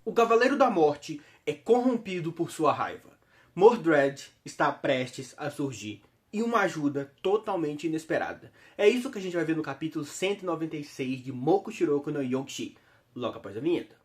O Cavaleiro da Morte é corrompido por sua raiva. Mordred está prestes a surgir e uma ajuda totalmente inesperada. É isso que a gente vai ver no capítulo 196 de Moku Shiroko no Yonkishi, logo após a vinheta.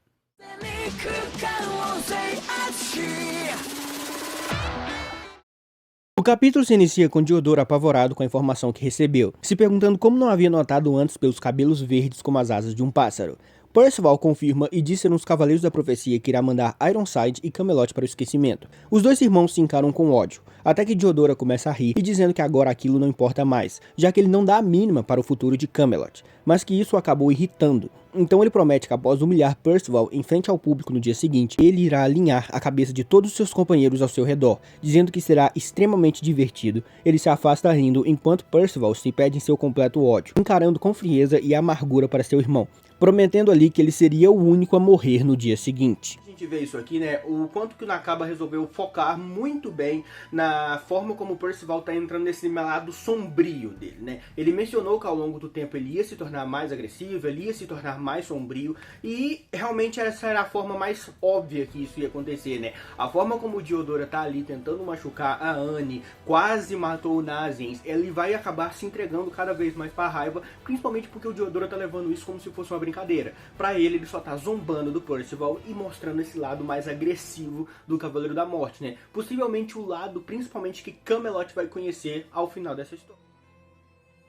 O capítulo se inicia com Diodoro apavorado com a informação que recebeu, se perguntando como não havia notado antes pelos cabelos verdes como as asas de um pássaro. Percival confirma e diz ser uns cavaleiros da profecia que irá mandar Ironside e Camelot para o esquecimento. Os dois irmãos se encaram com ódio, até que Diodoro começa a rir e dizendo que agora aquilo não importa mais, já que ele não dá a mínima para o futuro de Camelot, mas que isso acabou irritando. Então ele promete que após humilhar Percival em frente ao público no dia seguinte, ele irá alinhar a cabeça de todos os seus companheiros ao seu redor, dizendo que será extremamente divertido. Ele se afasta rindo enquanto Percival se perde em seu completo ódio, encarando com frieza e amargura para seu irmão, prometendo ali que ele seria o único a morrer no dia seguinte. A gente vê isso aqui, né, o quanto que o Nakaba resolveu focar muito bem na forma como o Percival tá entrando nesse lado sombrio dele, né. Ele mencionou que ao longo do tempo ele ia se tornar mais agressivo, ele ia se tornar mais sombrio, e realmente essa era a forma mais óbvia que isso ia acontecer, né. A forma como o Diodoro tá ali tentando machucar a Anne, quase matou o Naziens, ele vai acabar se entregando cada vez mais pra raiva, principalmente porque o Diodoro tá levando isso como se fosse uma brincadeira. Pra ele só tá zombando do Percival e mostrando esse lado mais agressivo do Cavaleiro da Morte, né? Possivelmente o lado, principalmente, que Camelot vai conhecer ao final dessa história.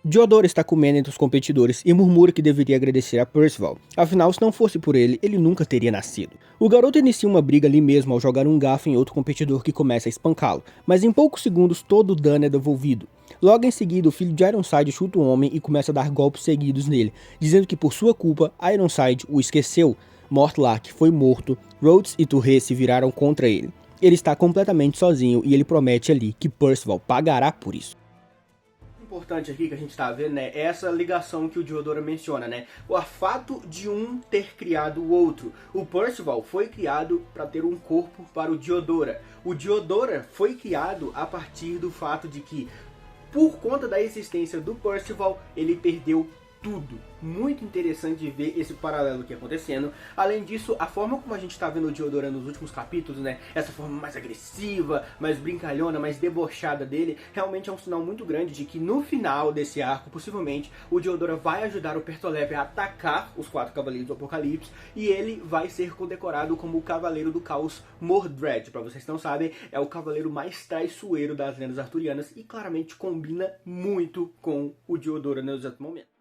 Diodoro está comendo entre os competidores e murmura que deveria agradecer a Percival. Afinal, se não fosse por ele, ele nunca teria nascido. O garoto inicia uma briga ali mesmo ao jogar um garfo em outro competidor que começa a espancá-lo, mas em poucos segundos todo o dano é devolvido. Logo em seguida, o filho de Ironside chuta o homem e começa a dar golpes seguidos nele, dizendo que por sua culpa, Ironside o esqueceu. Mortlack foi morto, Rhodes e Touré se viraram contra ele. Ele está completamente sozinho e ele promete ali que Percival pagará por isso. Importante aqui que a gente tá vendo, né, é essa ligação que o Diodoro menciona, né, o fato de um ter criado o outro. O Percival foi criado para ter um corpo para o Diodoro. O Diodoro foi criado a partir do fato de que, por conta da existência do Percival, ele perdeu tudo. Muito interessante de ver esse paralelo aqui acontecendo. Além disso, a forma como a gente tá vendo o Diodoro nos últimos capítulos, né, essa forma mais agressiva, mais brincalhona, mais debochada dele, realmente é um sinal muito grande de que no final desse arco, possivelmente, o Diodoro vai ajudar o Pertolev a atacar os 4 Cavaleiros do Apocalipse e ele vai ser condecorado como o Cavaleiro do Caos Mordred. Pra vocês que não sabem, é o cavaleiro mais traiçoeiro das lendas arturianas e claramente combina muito com o Diodoro nesse exato momento.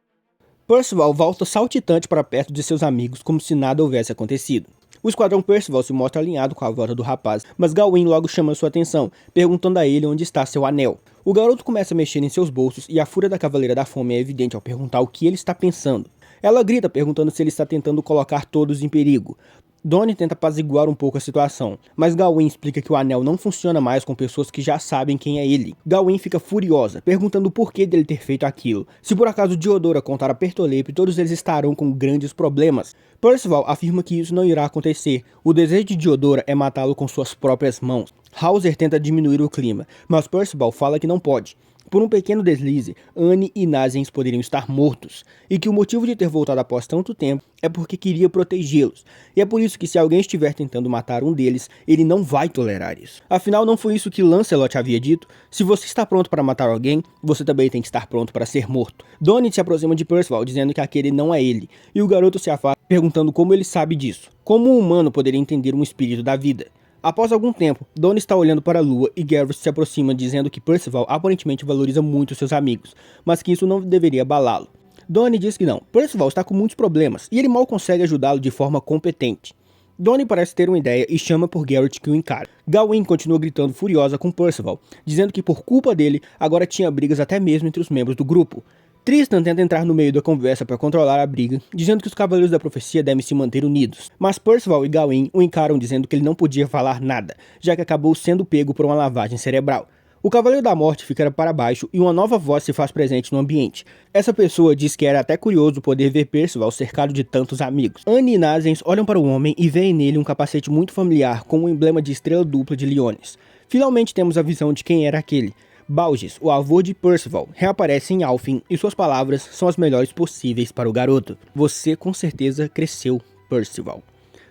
Percival volta saltitante para perto de seus amigos como se nada houvesse acontecido. O esquadrão Percival se mostra alinhado com a volta do rapaz, mas Gawain logo chama sua atenção, perguntando a ele onde está seu anel. O garoto começa a mexer em seus bolsos e a fúria da Cavaleira da Fome é evidente ao perguntar o que ele está pensando. Ela grita perguntando se ele está tentando colocar todos em perigo. Donnie tenta apaziguar um pouco a situação, mas Gawain explica que o anel não funciona mais com pessoas que já sabem quem é ele. Gawain fica furiosa, perguntando o porquê dele ter feito aquilo. Se por acaso Diodoro contar a Pertolepe, todos eles estarão com grandes problemas. Percival afirma que isso não irá acontecer. O desejo de Diodoro é matá-lo com suas próprias mãos. Hauser tenta diminuir o clima, mas Percival fala que não pode. Por um pequeno deslize, Anne e Naziens poderiam estar mortos, e que o motivo de ter voltado após tanto tempo é porque queria protegê-los, e é por isso que se alguém estiver tentando matar um deles, ele não vai tolerar isso. Afinal, não foi isso que Lancelot havia dito? Se você está pronto para matar alguém, você também tem que estar pronto para ser morto. Donnie se aproxima de Percival, dizendo que aquele não é ele, e o garoto se afasta, perguntando como ele sabe disso. Como um humano poderia entender um espírito da vida? Após algum tempo, Donnie está olhando para a lua e Garrus se aproxima dizendo que Percival aparentemente valoriza muito seus amigos, mas que isso não deveria abalá-lo. Donnie diz que não, Percival está com muitos problemas e ele mal consegue ajudá-lo de forma competente. Donnie parece ter uma ideia e chama por Garrett que o encara. Gawain continua gritando furiosa com Percival, dizendo que por culpa dele, agora tinha brigas até mesmo entre os membros do grupo. Tristan tenta entrar no meio da conversa para controlar a briga, dizendo que os Cavaleiros da Profecia devem se manter unidos. Mas Percival e Gawain o encaram dizendo que ele não podia falar nada, já que acabou sendo pego por uma lavagem cerebral. O Cavaleiro da Morte fica para baixo e uma nova voz se faz presente no ambiente. Essa pessoa diz que era até curioso poder ver Percival cercado de tantos amigos. Anne e Naziens olham para o homem e veem nele um capacete muito familiar com o emblema de estrela dupla de leões. Finalmente temos a visão de quem era aquele. Balges, o avô de Percival, reaparece em Alfin e suas palavras são as melhores possíveis para o garoto. Você com certeza cresceu, Percival.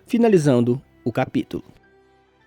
Finalizando o capítulo.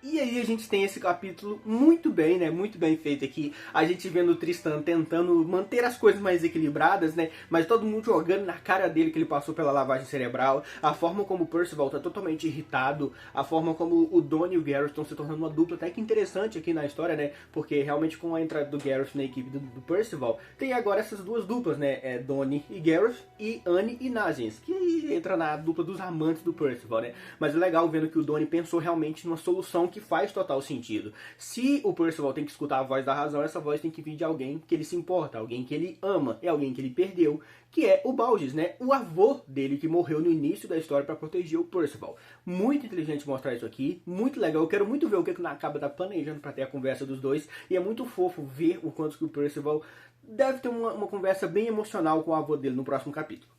E aí a gente tem esse capítulo muito bem, né, muito bem feito aqui, a gente vendo o Tristan tentando manter as coisas mais equilibradas, né, mas todo mundo jogando na cara dele que ele passou pela lavagem cerebral, a forma como o Percival tá totalmente irritado, a forma como o Donnie e o Garrett estão se tornando uma dupla até que interessante aqui na história, né, porque realmente com a entrada do Garrett na equipe do Percival, tem agora essas duas duplas, né, Donnie e Garrett e Annie e Nazis, que entra na dupla dos amantes do Percival, né, mas é legal vendo que o Donnie pensou realmente numa solução que faz total sentido. Se o Percival tem que escutar a voz da razão, essa voz tem que vir de alguém que ele se importa, alguém que ele ama, é alguém que ele perdeu, que é o Balges, né? O avô dele que morreu no início da história para proteger o Percival. Muito inteligente mostrar isso aqui, muito legal. Eu quero muito ver o que o Nakaba tá planejando para ter a conversa dos dois, e é muito fofo ver o quanto que o Percival deve ter uma conversa bem emocional com o avô dele no próximo capítulo.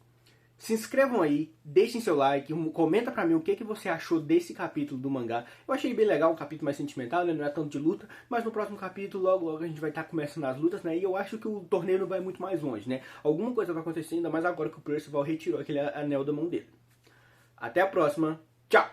Se inscrevam aí, deixem seu like, comenta pra mim o que você achou desse capítulo do mangá. Eu achei bem legal, um capítulo mais sentimental, né? Não é tanto de luta, mas no próximo capítulo, logo a gente vai estar começando as lutas, né? E eu acho que o torneio não vai muito mais longe, né? Alguma coisa vai acontecer, ainda mais agora que o Percival retirou aquele anel da mão dele. Até a próxima, tchau!